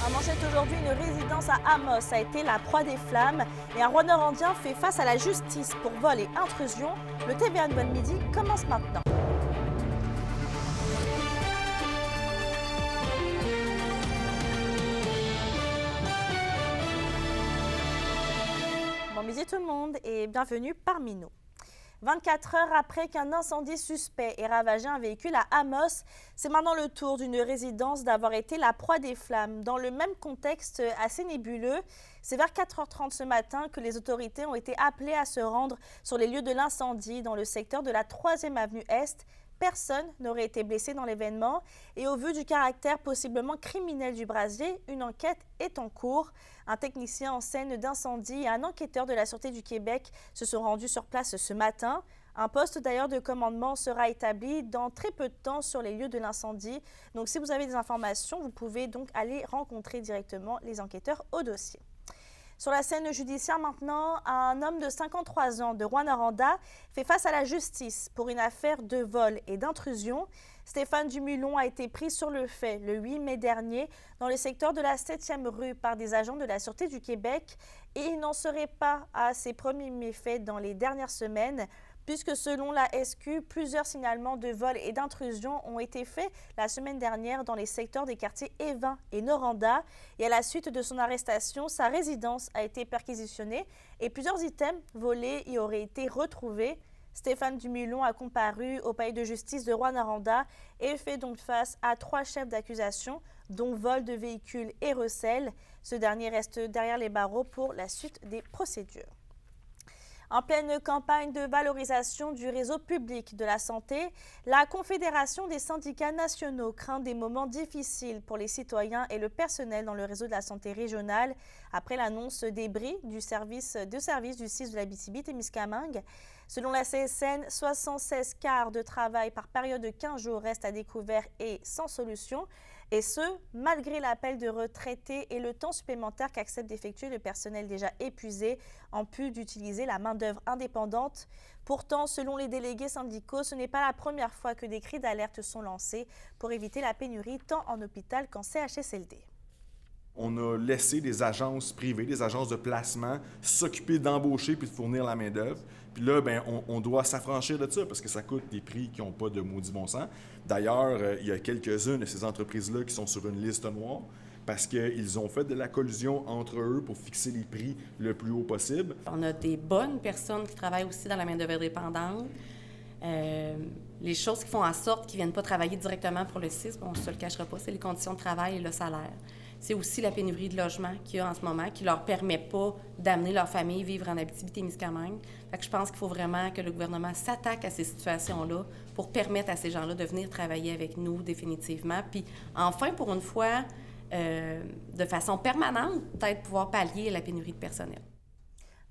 En manchette aujourd'hui, une résidence à Amos a été la proie des flammes et un roi normandien fait face à la justice pour vol et intrusion. Le TVA Nouvelle Midi commence maintenant. Bon midi tout le monde et bienvenue parmi nous. 24 heures après qu'un incendie suspect ait ravagé un véhicule à Amos, c'est maintenant le tour d'une résidence d'avoir été la proie des flammes. Dans le même contexte assez nébuleux, c'est vers 4h30 ce matin que les autorités ont été appelées à se rendre sur les lieux de l'incendie dans le secteur de la 3e avenue Est. Personne n'aurait été blessé dans l'événement et au vu du caractère possiblement criminel du brasier, une enquête est en cours. Un technicien en scène d'incendie et un enquêteur de la Sûreté du Québec se sont rendus sur place ce matin. Un poste d'ailleurs de commandement sera établi dans très peu de temps sur les lieux de l'incendie. Donc si vous avez des informations, vous pouvez donc aller rencontrer directement les enquêteurs au dossier. Sur la scène judiciaire maintenant, un homme de 53 ans de Rouyn-Noranda fait face à la justice pour une affaire de vol et d'intrusion. Stéphane Dumulon a été pris sur le fait le 8 mai dernier dans le secteur de la 7e rue par des agents de la Sûreté du Québec et il n'en serait pas à ses premiers méfaits dans les dernières semaines puisque selon la SQ, plusieurs signalements de vol et d'intrusion ont été faits la semaine dernière dans les secteurs des quartiers Évin et Noranda. Et à la suite de son arrestation, sa résidence a été perquisitionnée et plusieurs items volés y auraient été retrouvés. Stéphane Dumulon a comparu au palais de justice de Rouyn-Noranda et fait donc face à 3 chefs d'accusation, dont vol de véhicules et recel. Ce dernier reste derrière les barreaux pour la suite des procédures. En pleine campagne de valorisation du réseau public de la santé, la Confédération des syndicats nationaux craint des moments difficiles pour les citoyens et le personnel dans le réseau de la santé régional après l'annonce des bris du service du CIS de l'Abitibi-Témiscamingue. Selon la CSN, 76 quarts de travail par période de 15 jours restent à découvert et sans solution. Et ce, malgré l'appel de retraités et le temps supplémentaire qu'accepte d'effectuer le personnel déjà épuisé en plus d'utiliser la main-d'œuvre indépendante. Pourtant, selon les délégués syndicaux, ce n'est pas la première fois que des cris d'alerte sont lancés pour éviter la pénurie tant en hôpital qu'en CHSLD. On a laissé des agences privées, des agences de placement, s'occuper d'embaucher puis de fournir la main-d'œuvre. Puis là, on doit s'affranchir de ça parce que ça coûte des prix qui n'ont pas de maudit bon sens. D'ailleurs, il y a quelques-unes de ces entreprises-là qui sont sur une liste noire parce qu'ils ont fait de la collusion entre eux pour fixer les prix le plus haut possible. On a des bonnes personnes qui travaillent aussi dans la main-d'œuvre dépendante. Les choses qui font en sorte qu'ils ne viennent pas travailler directement pour le CIS, on ne se le cachera pas, c'est les conditions de travail et le salaire. C'est aussi la pénurie de logement qu'il y a en ce moment qui ne leur permet pas d'amener leur famille vivre en Abitibi-Témiscamingue. Fait que je pense qu'il faut vraiment que le gouvernement s'attaque à ces situations-là pour permettre à ces gens-là de venir travailler avec nous définitivement. Puis enfin, pour une fois, de façon permanente, peut-être pouvoir pallier la pénurie de personnel.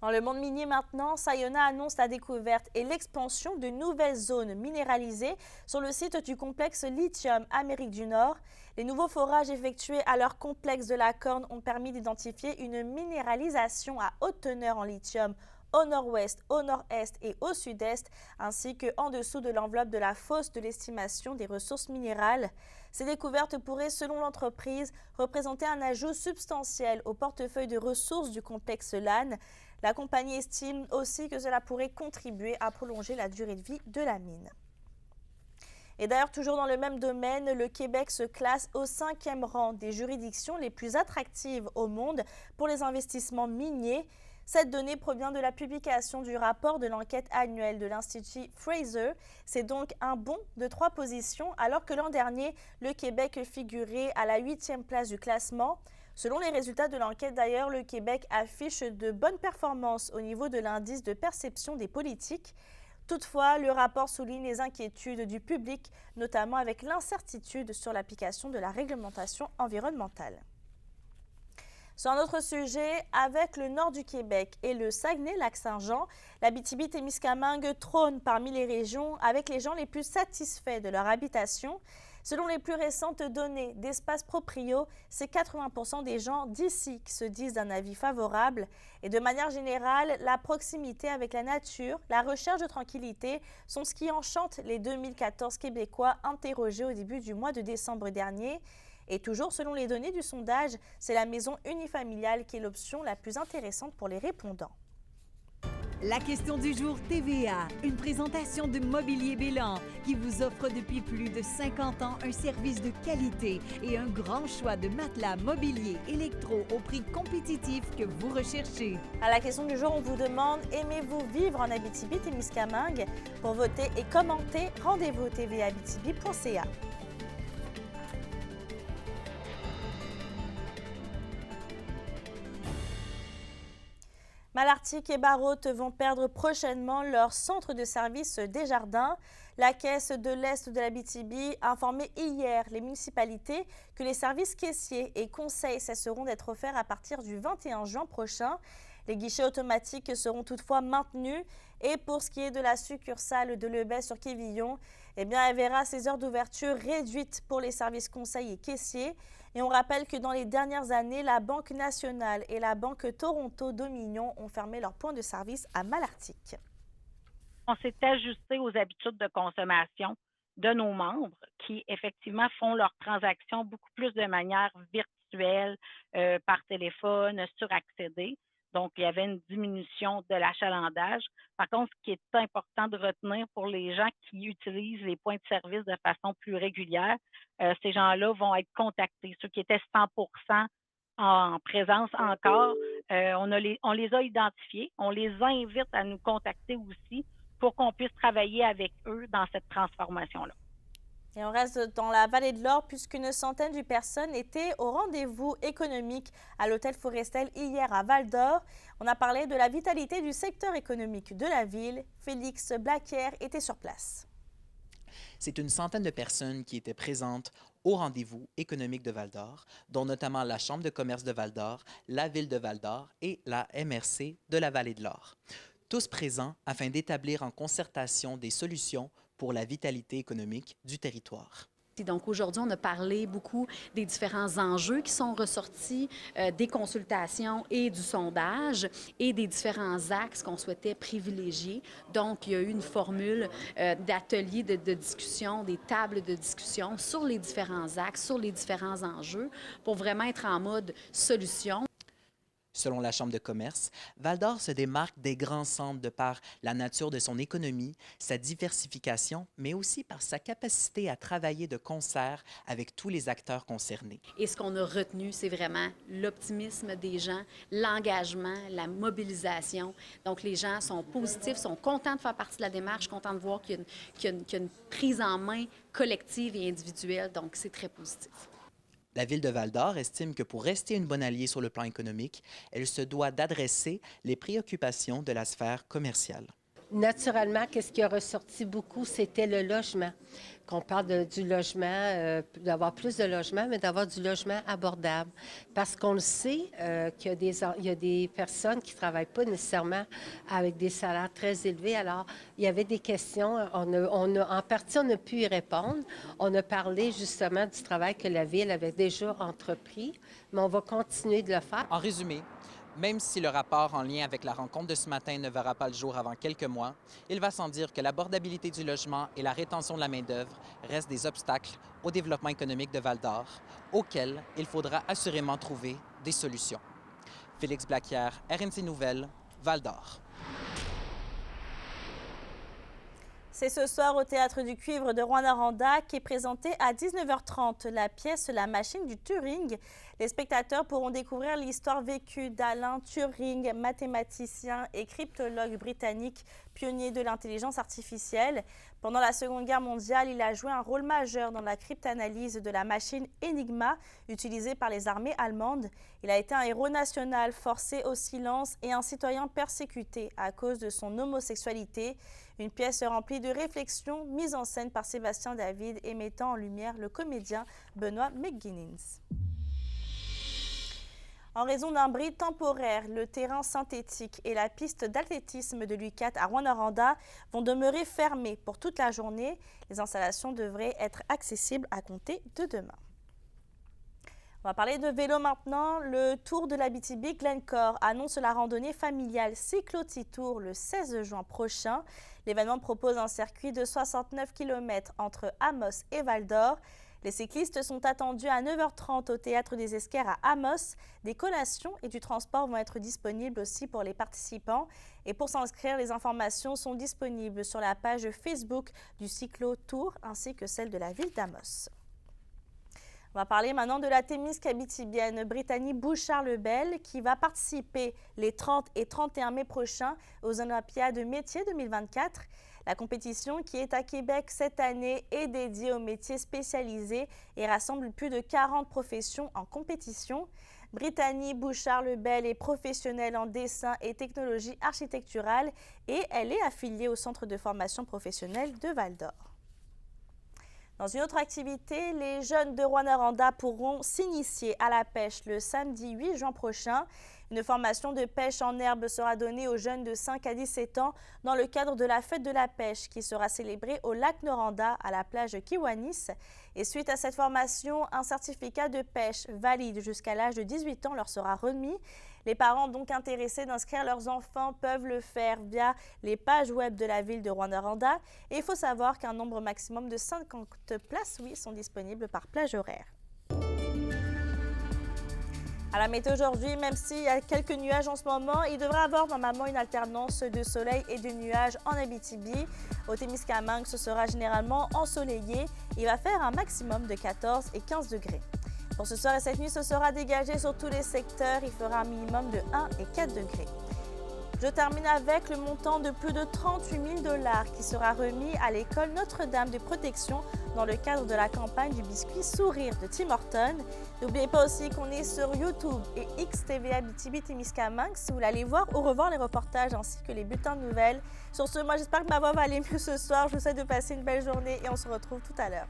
Dans le monde minier maintenant, Sayona annonce la découverte et l'expansion de nouvelles zones minéralisées sur le site du complexe Lithium Amérique du Nord. Les nouveaux forages effectués à leur complexe de la Corne ont permis d'identifier une minéralisation à haute teneur en lithium au nord-ouest, au nord-est et au sud-est, ainsi qu'en dessous de l'enveloppe de la fosse de l'estimation des ressources minérales. Ces découvertes pourraient, selon l'entreprise, représenter un ajout substantiel au portefeuille de ressources du complexe LAN. La compagnie estime aussi que cela pourrait contribuer à prolonger la durée de vie de la mine. Et d'ailleurs, toujours dans le même domaine, le Québec se classe au 5e rang des juridictions les plus attractives au monde pour les investissements miniers. Cette donnée provient de la publication du rapport de l'enquête annuelle de l'Institut Fraser. C'est donc un bond de 3 positions, alors que l'an dernier, le Québec figurait à la 8e place du classement. Selon les résultats de l'enquête d'ailleurs, le Québec affiche de bonnes performances au niveau de l'indice de perception des politiques. Toutefois, le rapport souligne les inquiétudes du public, notamment avec l'incertitude sur l'application de la réglementation environnementale. Sur un autre sujet, avec le nord du Québec et le Saguenay-Lac-Saint-Jean, l'Abitibi-Témiscamingue trône parmi les régions avec les gens les plus satisfaits de leur habitation. Selon les plus récentes données d'Espace Proprio, c'est 80% des gens d'ici qui se disent d'un avis favorable. Et de manière générale, la proximité avec la nature, la recherche de tranquillité sont ce qui enchante les 2014 Québécois interrogés au début du mois de décembre dernier. Et toujours selon les données du sondage, c'est la maison unifamiliale qui est l'option la plus intéressante pour les répondants. La question du jour TVA, une présentation de Mobilier Bélan qui vous offre depuis plus de 50 ans un service de qualité et un grand choix de matelas, mobilier, électro au prix compétitif que vous recherchez. À la question du jour, on vous demande « Aimez-vous vivre en Abitibi-Témiscamingue » Pour voter et commenter, rendez-vous au tvaabitibi.ca. Malartic et Barrault vont perdre prochainement leur centre de service Desjardins. La Caisse de l'Est de l'Abitibi a informé hier les municipalités que les services caissiers et conseils cesseront d'être offerts à partir du 21 juin prochain. Les guichets automatiques seront toutefois maintenus. Et pour ce qui est de la succursale de Lebet sur Quévillon, elle verra ses heures d'ouverture réduites pour les services conseils et caissiers. Et on rappelle que dans les dernières années, la Banque nationale et la Banque Toronto-Dominion ont fermé leurs points de service à Malartic. On s'est ajusté aux habitudes de consommation de nos membres qui, effectivement, font leurs transactions beaucoup plus de manière virtuelle, par téléphone, suraccédé. Donc, il y avait une diminution de l'achalandage. Par contre, ce qui est important de retenir pour les gens qui utilisent les points de service de façon plus régulière, ces gens-là vont être contactés. Ceux qui étaient 100% en présence encore, on les a identifiés. On les invite à nous contacter aussi pour qu'on puisse travailler avec eux dans cette transformation-là. Et on reste dans la vallée de l'Or puisqu'une centaine de personnes étaient au rendez-vous économique à l'hôtel Forestel hier à Val-d'Or. On a parlé de la vitalité du secteur économique de la ville. Félix Blaquière était sur place. C'est une centaine de personnes qui étaient présentes au rendez-vous économique de Val-d'Or, dont notamment la Chambre de commerce de Val-d'Or, la Ville de Val-d'Or et la MRC de la vallée de l'Or. Tous présents afin d'établir en concertation des solutions pour la vitalité économique du territoire. Donc aujourd'hui, on a parlé beaucoup des différents enjeux qui sont ressortis, des consultations et du sondage et des différents axes qu'on souhaitait privilégier. Donc, il y a eu une formule d'ateliers de discussion, des tables de discussion sur les différents axes, sur les différents enjeux pour vraiment être en mode solution. Selon la Chambre de commerce, Val-d'Or se démarque des grands centres de par la nature de son économie, sa diversification, mais aussi par sa capacité à travailler de concert avec tous les acteurs concernés. Et ce qu'on a retenu, c'est vraiment l'optimisme des gens, l'engagement, la mobilisation. Donc, les gens sont positifs, sont contents de faire partie de la démarche, contents de voir qu'il y a une prise en main collective et individuelle. Donc, c'est très positif. La Ville de Val-d'Or estime que pour rester une bonne alliée sur le plan économique, elle se doit d'adresser les préoccupations de la sphère commerciale. Naturellement, qu'est-ce qui a ressorti beaucoup, c'était le logement. Qu'on parle du logement, d'avoir plus de logements, mais d'avoir du logement abordable. Parce qu'on le sait qu'il y a des personnes qui ne travaillent pas nécessairement avec des salaires très élevés. Alors, il y avait des questions. En partie, on a pu y répondre. On a parlé justement du travail que la Ville avait déjà entrepris, mais on va continuer de le faire. En résumé, même si le rapport en lien avec la rencontre de ce matin ne verra pas le jour avant quelques mois, il va sans dire que l'abordabilité du logement et la rétention de la main-d'œuvre restent des obstacles au développement économique de Val-d'Or, auxquels il faudra assurément trouver des solutions. Félix Blaquière, RNC Nouvelles, Val-d'Or. C'est ce soir au Théâtre du Cuivre de Rouyn-Noranda qu'est présentée à 19h30 la pièce La machine du Turing. Les spectateurs pourront découvrir l'histoire vécue d'Alan Turing, mathématicien et cryptologue britannique, pionnier de l'intelligence artificielle. Pendant la Seconde Guerre mondiale, il a joué un rôle majeur dans la cryptanalyse de la machine Enigma utilisée par les armées allemandes. Il a été un héros national forcé au silence et un citoyen persécuté à cause de son homosexualité. Une pièce remplie de réflexions mise en scène par Sébastien David et mettant en lumière le comédien Benoît McGuinness. En raison d'un bris temporaire, le terrain synthétique et la piste d'athlétisme de l'UQAT à Rouyn-Noranda vont demeurer fermés pour toute la journée. Les installations devraient être accessibles à compter de demain. On va parler de vélo maintenant. Le Tour de l'Abitibi Glencore annonce la randonnée familiale Cyclo-T-Tour le 16 juin prochain. L'événement propose un circuit de 69 km entre Amos et Val-d'Or. Les cyclistes sont attendus à 9h30 au Théâtre des Esquerres à Amos. Des collations et du transport vont être disponibles aussi pour les participants. Et pour s'inscrire, les informations sont disponibles sur la page Facebook du Cyclo Tour ainsi que celle de la ville d'Amos. On va parler maintenant de la Témiscabitibienne Brittany Bouchard-Lebel qui va participer les 30 et 31 mai prochains aux Olympiades métiers 2024. La compétition qui est à Québec cette année est dédiée aux métiers spécialisés et rassemble plus de 40 professions en compétition. Brittany Bouchard-Lebel est professionnelle en dessin et technologie architecturale et elle est affiliée au Centre de formation professionnelle de Val-d'Or. Dans une autre activité, les jeunes de Rouyn-Noranda pourront s'initier à la pêche le samedi 8 juin prochain. Une formation de pêche en herbe sera donnée aux jeunes de 5 à 17 ans dans le cadre de la fête de la pêche qui sera célébrée au lac Noranda à la plage Kiwanis. Et suite à cette formation, un certificat de pêche valide jusqu'à l'âge de 18 ans leur sera remis. Les parents donc intéressés d'inscrire leurs enfants peuvent le faire via les pages web de la ville de Rouyn-Noranda. Et il faut savoir qu'un nombre maximum de 50 places, sont disponibles par plage horaire. À la météo aujourd'hui, même s'il y a quelques nuages en ce moment, il devrait y avoir normalement une alternance de soleil et de nuages en Abitibi. Au Témiscamingue, ce sera généralement ensoleillé. Il va faire un maximum de 14 et 15 degrés. Pour ce soir et cette nuit, ce sera dégagé sur tous les secteurs. Il fera un minimum de 1 et 4 degrés. Je termine avec le montant de plus de 38 000 $ qui sera remis à l'école Notre-Dame de Protection dans le cadre de la campagne du biscuit Sourire de Tim Hortons. N'oubliez pas aussi qu'on est sur YouTube et XTV Abitibi-Témiscamingue si vous voulez aller voir ou revoir les reportages ainsi que les bulletins de nouvelles. Sur ce, moi j'espère que ma voix va aller mieux ce soir. Je vous souhaite de passer une belle journée et on se retrouve tout à l'heure.